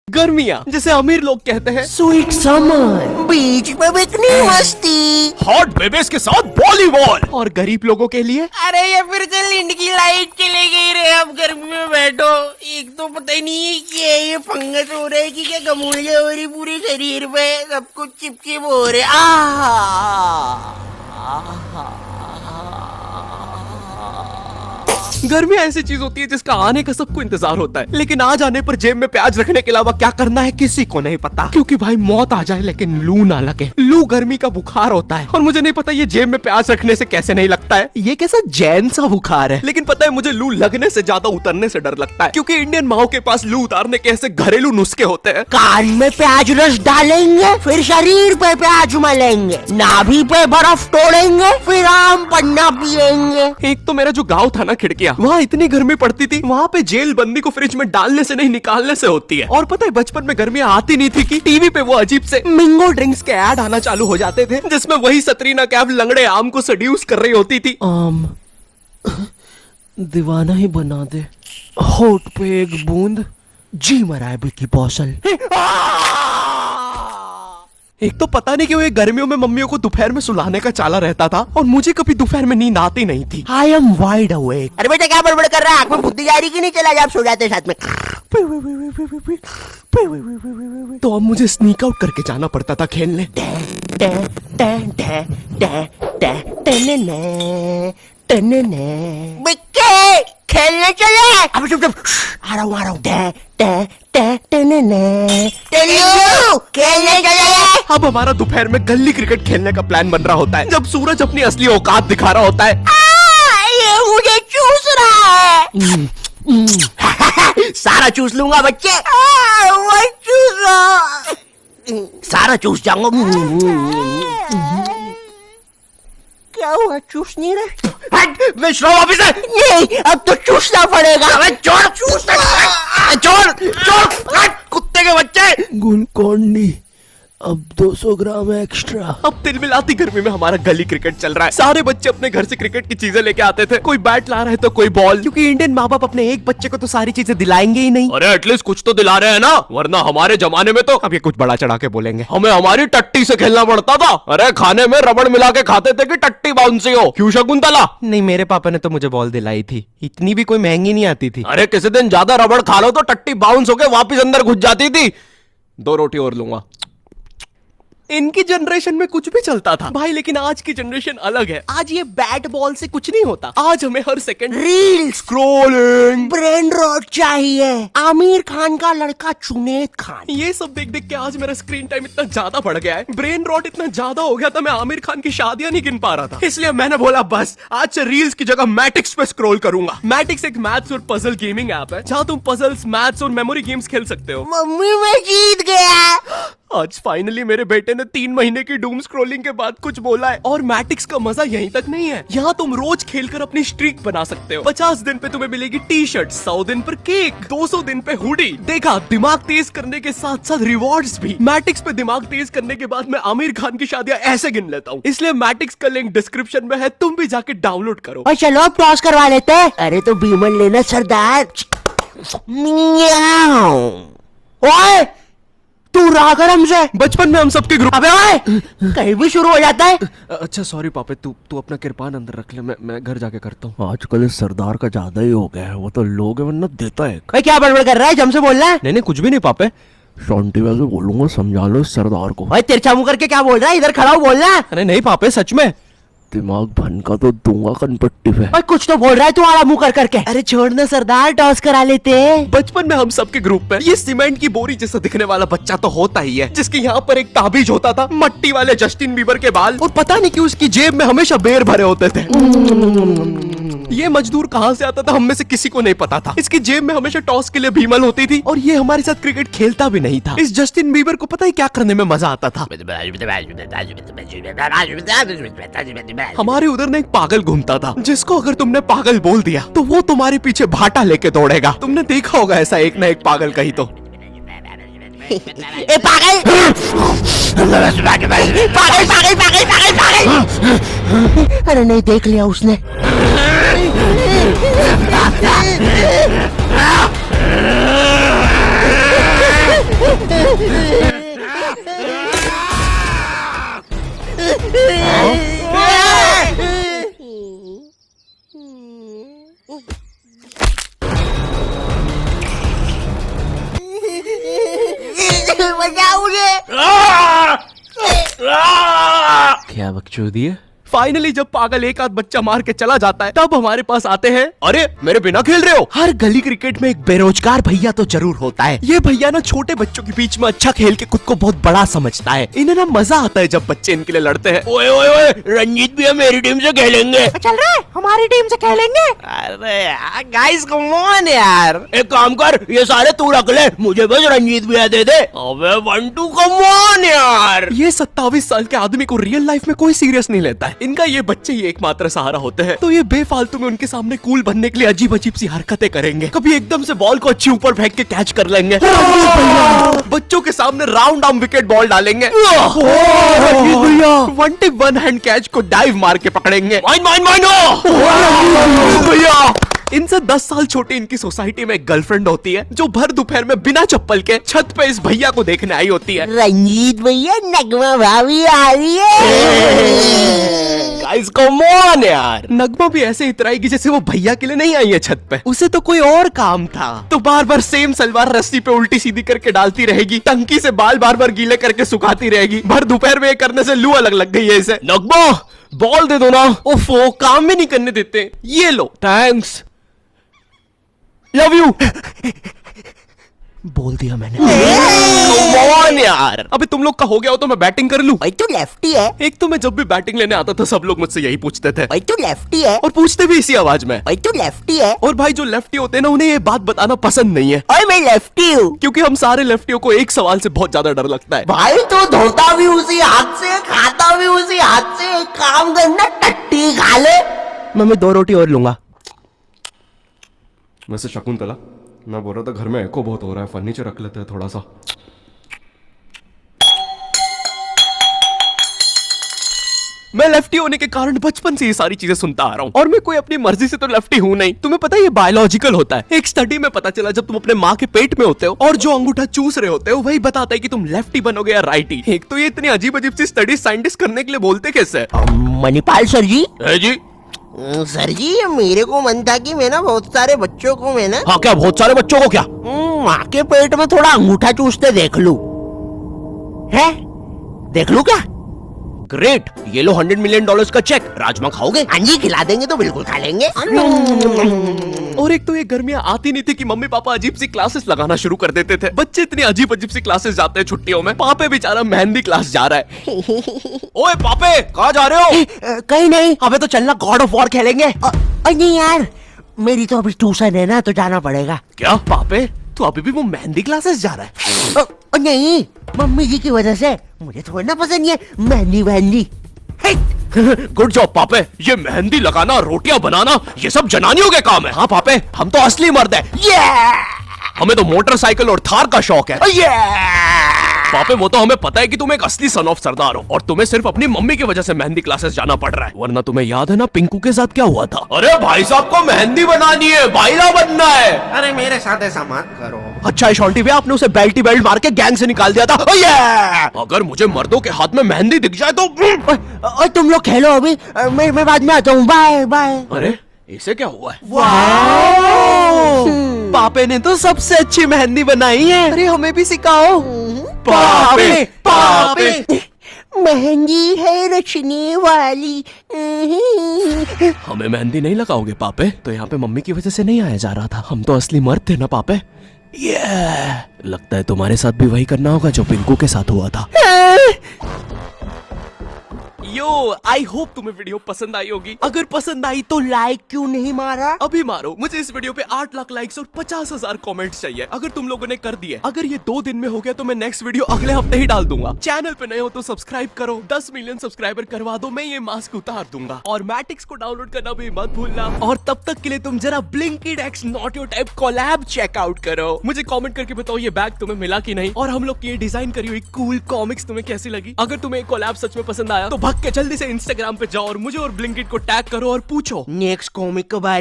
गर्मियाँ जिसे अमीर लोग कहते हैं स्वीट समर, बीच में इतनी मस्ती, हॉट बेबीज के साथ वॉलीबॉल, और गरीब लोगों के लिए अरे ये फिर से लिंड की लाइट चली गई रे। अब गर्मी में बैठो, एक तो पता ही नहीं है कि ये फंगस हो रहा है कि क्या गमूलिया हो रही पूरे शरीर पे, सब कुछ चिपचिप हो रहे। गर्मी ऐसी चीज होती है जिसका आने का सबको इंतजार होता है, लेकिन आ जाने पर जेब में प्याज रखने के अलावा क्या करना है किसी को नहीं पता। क्योंकि भाई मौत आ जाए लेकिन लू ना लगे। लू गर्मी का बुखार होता है और मुझे नहीं पता ये जेब में प्याज रखने से कैसे नहीं लगता है। ये कैसा जैन सा बुखार है। लेकिन पता है मुझे लू लगने से ज्यादा उतरने से डर लगता है, क्योंकि इंडियन माओ के पास लू उतारने के ऐसे घरेलू नुस्खे होते हैं। कान में प्याज रस डालेंगे, फिर शरीर पे प्याज मलेंगे, नाभि पे बर्फ तोड़ेंगे, फिर आम पन्ना पिएंगे। एक तो मेरा जो गांव था ना खिड़किया, वहाँ इतनी गर्मी पड़ती थी, वहाँ पे जेल बंदी को फ्रिज में डालने से नहीं निकालने से होती है। और पता है बचपन में गर्मियाँ आती नहीं थी कि टीवी पे वो अजीब से मिंगो ड्रिंक्स के ऐड आना चालू हो जाते थे, जिसमें वही सतरीना कैफ लंगड़े आम को सड्यूस कर रही होती थी। आम दीवाना ही बना दे, होठ पे एक बूंद, जी मराए की बौसल। एक तो पता नहीं क्यों ये गर्मियों में मम्मियों को दोपहर में सुलाने का चाला रहता था और मुझे कभी दोपहर में नींद आती नहीं थी। I am wide awake. अरे बेटा क्या बड़बड़ कर रहा है, आंख में बुद्धि जा रही कि नहीं? चला जा, आप सो जाते साथ में। तो अब मुझे स्नीक आउट करके जाना पड़ता था खेलने। बिक्के खेलने चले। अब चुप चुप, आ रहा हूँ। खेलने चले। अब हमारा दोपहर में गली क्रिकेट खेलने का प्लान बन रहा होता है, जब सूरज अपनी असली औकात दिखा रहा होता है। ये मुझे चूस रहा है। सारा चूस लूंगा बच्चे। वो चूसो, सारा चूस जाऊंगा। क्या हुआ, चूस नहीं रहे? विश्राम ऑफिसर, नहीं, अब तो चूसना पड़ेगा। चोर कुत्ते के बच्चे। गुलकोंडी अब 200 ग्राम एक्स्ट्रा। अब तिलमिलाती गर्मी में हमारा गली क्रिकेट चल रहा है। सारे बच्चे अपने घर से क्रिकेट की चीजें लेके आते थे, कोई बैट ला रहा है तो कोई बॉल, क्योंकि इंडियन माँ बाप अपने एक बच्चे को तो सारी चीजें दिलाएंगे ही नहीं। अरे एटलीस्ट कुछ तो दिला रहे हैं ना, वरना हमारे जमाने में तो अब ये कुछ बड़ा चढ़ा के बोलेंगे, हमें हमारी टट्टी से खेलना पड़ता था। अरे खाने में रबड़ मिला के खाते थे कि टट्टी बाउंसी हो। क्यों शकुंतला? नहीं, मेरे पापा ने तो मुझे बॉल दिलाई थी, इतनी भी कोई महंगी नहीं आती थी। अरे किसी दिन ज्यादा रबड़ खा लो तो टट्टी बाउंस होके वापिस अंदर घुस जाती थी। 2 रोटी और लूंगा। इनकी जनरेशन में कुछ भी चलता था भाई, लेकिन आज की जनरेशन अलग है। आज ये बैट बॉल से कुछ नहीं होता। आज हमें हर second reel scrolling, brain rot चाहिए। आमिर खान का लड़का जुनैद खान, ये सब देख देख के आज मेरा स्क्रीन टाइम इतना ज्यादा बढ़ गया है, ब्रेन रॉट इतना ज्यादा हो गया था, मैं आमिर खान की शादियां नहीं गिन पा रहा था। इसलिए मैंने बोला बस आज से रील्स की जगह मैटिक्स पे स्क्रॉल करूंगा। मैटिक्स एक मैथ्स और पजल गेमिंग ऐप है, जहां तुम पजल्स, मैथ्स और मेमोरी गेम्स खेल सकते हो। मम्मी मैं जीत गया। आज फाइनली मेरे बेटे ने 3 महीने की डूम स्क्रॉलिंग के बाद कुछ बोला है। और मैटिक्स का मजा यहीं तक नहीं है, यहाँ तुम रोज खेलकर अपनी स्ट्रीक बना सकते हो। 50 दिन पे तुम्हें मिलेगी टी शर्ट, 100 दिन पर केक, 200 दिन पे हुडी। देखा, दिमाग तेज करने के साथ साथ रिवॉर्ड्स भी। मैटिक्स पे दिमाग तेज करने के बाद मैं आमिर खान की शादियां ऐसे गिन लेता हूँ। इसलिए मैटिक्स का लिंक डिस्क्रिप्शन में है, तुम भी जाके डाउनलोड करो। और चलो अब टॉस करवा लेते हैं। अरे तो बीमल लेना सरदार। ओए तू रागर हमसे, बचपन में हम सबके ग्रुप। अबे ओए कहीं भी शुरू हो जाता है। अच्छा सॉरी पापा, तू अपना किरपान अंदर रख ले, मैं घर जाके करता हूँ। आजकल इस सरदार का ज्यादा ही हो गया है, वो तो लोग है वरना देता है। भाई क्या बड़बड़ कर रहा है, हमसे बोल रहा है? नहीं कुछ भी नहीं पापा। शांति वैसे बोलूंगा, समझा लो इस सरदार को। भाई तिरछा मुंह करके क्या बोल रहा है, इधर खड़ा हो बोल रहा है। अरे नहीं पापा, सच में दिमाग भन का तो दूंगा कनपट्टी पे। भाई कुछ तो बोल रहा है तू आड़ा मुंह कर करके। अरे छोड़ना सरदार, टॉस करा लेते हैं। बचपन में हम सबके ग्रुप में ये सीमेंट की बोरी जैसा दिखने वाला बच्चा तो होता ही है, जिसके यहाँ पर एक ताबीज होता था, मट्टी वाले जस्टिन बीबर के बाल, और पता नहीं क्यों उसकी जेब में हमेशा बेर भरे होते थे। ये मजदूर कहाँ से आता था हम में से किसी को नहीं पता था। इसकी जेब में हमेशा टॉस के लिए भीमल होती थी, और ये हमारे साथ क्रिकेट खेलता भी नहीं था। इस जस्टिन बीबर को पता है क्या करने में मजा आता था? हमारे उधर ना एक पागल घूमता था, जिसको अगर तुमने पागल बोल दिया तो वो तुम्हारे पीछे भाटा लेके दौड़ेगा। तुमने देखा होगा ऐसा एक ना एक पागल कहीं तो। ए पागल पागल पागल पागल पागल पागल। अरे नहीं देख लिया उसने। क्या बकचोदी है। फाइनली जब पागल एक आध बच्चा मार के चला जाता है तब हमारे पास आते हैं। अरे मेरे बिना खेल रहे हो। हर गली क्रिकेट में एक बेरोजगार भैया तो जरूर होता है। ये भैया ना छोटे बच्चों के बीच में अच्छा खेल के खुद को बहुत बड़ा समझता है। इन्हें ना मजा आता है जब बच्चे इनके लिए लड़ते हैं। ओए ओए ओए, रंजीत भैया मेरी टीम से खेलेंगे। चल रहा है, हमारी टीम से खेलेंगे। अरे यार गाइस कम ऑन यार। एक काम कर, ये सारे तू रख ले, मुझे बस रंजीत भैया दे दे। अबे 1-2 कम ऑन यार। ये 27 साल के आदमी को रियल लाइफ में कोई सीरियस नहीं लेता है। इनका ये बच्चे ही एकमात्र सहारा होते हैं, तो ये बेफालतू में उनके सामने कूल बनने के लिए अजीब अजीब सी हरकतें करेंगे। कभी एकदम से बॉल को अच्छी ऊपर फेंक के कैच कर लेंगे। बच्चों के सामने राउंड आर्म विकेट बॉल डालेंगे। One tip one hand catch को डाइव मार के पकड़ेंगे। भैया इनसे 10 साल छोटी इनकी सोसाइटी में एक गर्लफ्रेंड होती है जो भर दोपहर में बिना चप्पल के छत पे इस भैया को देखने आई होती है। रंजीत भैया, नगमा भाभी आ रही है। गाइस कम ऑन यार। नगमा भी ऐसे इतराएगी जैसे वो भैया के लिए नहीं आई है छत पे, उसे तो कोई और काम था। तो बार बार सेम सलवार रस्सी पे उल्टी सीधी करके डालती रहेगी, टंकी से बाल बार बार गीले करके सुखाती रहेगी। भर दोपहर में ये करने से लू अलग लग गई है इसे। नगमा बॉल दे दो ना। ओफो, काम भी नहीं करने देते। ये लो, थैंक्स, लव यू। बोल दिया मैंने। Come on यार। अबे तुम लोग का हो गया हो तो मैं बैटिंग कर लूं। भाई तू लेफ्टी है। एक तो मैं जब भी बैटिंग लेने आता था सब लोग मुझसे यही पूछते थे। भाई तू लेफ्टी है। और पूछते भी इसी आवाज में। भाई तू लेफ्टी है। और भाई जो लेफ्टी होते हैं ना उन्हें ये बात बताना पसंद नहीं है। और मैं लेफ्टी हूँ। क्योंकि हम सारे लेफ्टियों को एक सवाल से बहुत ज्यादा डर लगता है। भाई तू धोता भी उसी हाथ से, खाता भी उसी हाथ से। एक काम करना, टट्टी खा ले। मैं 2 रोटी और लूंगा। वैसे शकुंतला, मैं बोल रहा था घर में एको बहुत हो रहा है, फर्नीचर रख लेते हैं थोड़ा सा। मैं लेफ्टी होने के कारण बचपन से ये सारी चीजें सुनता आ रहा हूँ, और मैं कोई अपनी मर्जी से तो लेफ्टी हूँ नहीं। तुम्हें पता है ये बायोलॉजिकल होता है। एक स्टडी में पता चला जब तुम अपने माँ के पेट में होते हो और जो अंगूठा चूस रहे होते हो वही बताता है कि तुम लेफ्टी बनोगे या राइटी। एक तो ये इतनी अजीब अजीब सी स्टडी साइंटिस्ट करने के लिए बोलते कैसे? मणिपाल सर जी। है जी। सर जी, मेरे को मन था कि मैं ना बहुत सारे बच्चों को मैं ना हाँ क्या, बहुत सारे बच्चों को क्या? माँ के पेट में थोड़ा अंगूठा चूसते देख लूं। है? देख लूं क्या? ग्रेट, ये लो $100 मिलियन का चेक। राजमा खाओगे? हाँ जी, खिला देंगे तो बिल्कुल खा लेंगे। और एक तो ये गर्मियां आती नहीं थी कि मम्मी पापा अजीब सी क्लासेस लगाना शुरू कर देते थे। बच्चे इतनी अजीब अजीब सी क्लासेस जाते हैं छुट्टियों में। पापे बेचारा मेहंदी क्लास जा रहा है। ओए पापे, कहाँ जा रहे हो? कहीं नहीं। अबे तो चलना, गॉड ऑफ वॉर खेलेंगे। नहीं यार, मेरी तो अभी ट्यूशन है ना, तो जाना पड़ेगा। क्या पापे, तू अभी भी वो मेहंदी क्लासेस जा रहा है? नहीं, मम्मी जी की वजह से। मुझे थोड़ा ना पसंद ये मेहंदी वहंदी। गुड जॉब पापे। ये मेहंदी लगाना, रोटियां बनाना, ये सब जनानियों के काम है। हाँ पापे, हम तो असली मर्द है। हमें तो मोटरसाइकिल और थार का शौक है। पापे वो तो हमें पता है कि तुम एक असली सन ऑफ सरदार हो, और तुम्हें सिर्फ अपनी मम्मी की वजह से मेहंदी क्लासेस जाना पड़ रहा है। वरना तुम्हें याद है ना पिंकू के साथ क्या हुआ था? अरे भाई साहब को मेहंदी बनानी है, बाइला बनना है। अरे मेरे साथ ऐसा मत करो। अच्छा शॉन्टी भैया, आपने उसे बेल्टी बेल्ट मार के गैंग से निकाल दिया था। अगर मुझे मर्दों के हाथ में मेहंदी दिख जाए तो तुम लोग खेलो अभी, मैं बाद में आता हूँ। Bye bye. अरे इसे क्या हुआ है? पापे ने तो सबसे अच्छी मेहंदी बनाई है। अरे हमें भी सिखाओ। पापे पापे मेहंदी है रचने वाली। हमें मेहंदी नहीं लगाओगे पापे? तो यहाँ पे मम्मी की वजह से नहीं आया जा रहा था। हम तो असली मर्द थे ना पापे। लगता है तुम्हारे साथ भी वही करना होगा जो पिंकू के साथ हुआ था। यो, आई होप तुम्हें वीडियो पसंद आई होगी। अगर पसंद आई तो लाइक क्यों नहीं मारा? अभी मारो। मुझे इस वीडियो पे 8 लाख लाइक्स और 50,000 कमेंट्स चाहिए। अगर तुम लोगों ने कर दिए, अगर ये 2 दिन में हो गया तो मैं नेक्स्ट वीडियो अगले हफ्ते ही डाल दूंगा। चैनल पे नए हो तो सब्सक्राइब करो। 10 मिलियन सब्सक्राइबर करवा दो, मैं ये मास्क उतार दूंगा। और मैट्रिक्स को डाउनलोड करना भी मत भूलना। और तब तक के लिए तुम जरा Blinkit x not your type collab check out करो। मुझे कमेंट करके बताओ ये बैग तुम्हें मिला कि नहीं, और हम लोग की ये डिजाइन करी हुई कूल कॉमिक्स तुम्हें कैसी लगी। अगर तुम्हें कोलैब सच में पसंद आया तो भाग के जल्दी से इंस्टाग्राम पे जाओ और मुझे और ब्लिंकिट को टैग करो और पूछो नेक्स्ट कॉमिक के बारे